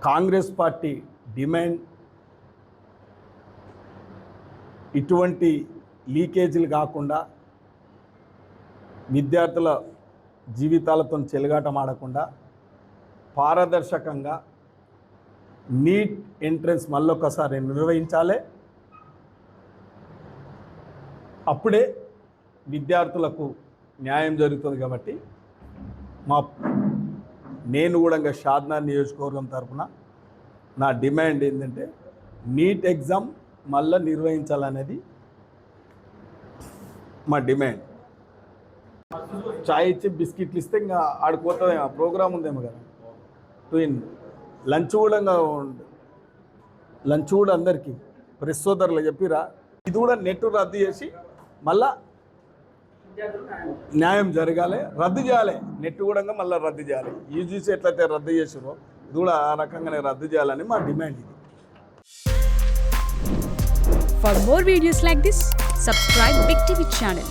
Congress party demand ఇటువంటి లీకేజీలు కాకుండా విద్యార్థుల జీవితాలతో చెలగాటం ఆడకుండా పారదర్శకంగా నీట్ ఎంట్రన్స్ మళ్ళొకసారి నిర్వహించాలి. అప్పుడే విద్యార్థులకు న్యాయం జరుగుతుంది. కాబట్టి నేను కూడా షాద్నా నియోజకవర్గం తరఫున నా డిమాండ్ ఏంటంటే నీట్ ఎగ్జామ్ మళ్ళీ నిర్వహించాలనేది మా డిమాండ్. చాయ్ ఇచ్చి బిస్కెట్లు ఇస్తే ఇంకా ఆడిపోతుంది, ప్రోగ్రామ్ ఉందేమో కదా. లంచ్ కూడా అందరికీ ప్రెస్ సోదరులు చెప్పిరా, ఇది కూడా నెట్ రద్దు చేసి మళ్ళా న్యాయం జరగాలి, రద్దు చేయాలి. నెట్ కూడా మళ్ళీ రద్దు చేయాలి. యూజీసీ ఎట్లయితే రద్దు చేసారో ఇది కూడా ఆ రకంగానే రద్దు చేయాలని మా డిమాండ్ ఇది. For more videos like this, subscribe Big TV channel.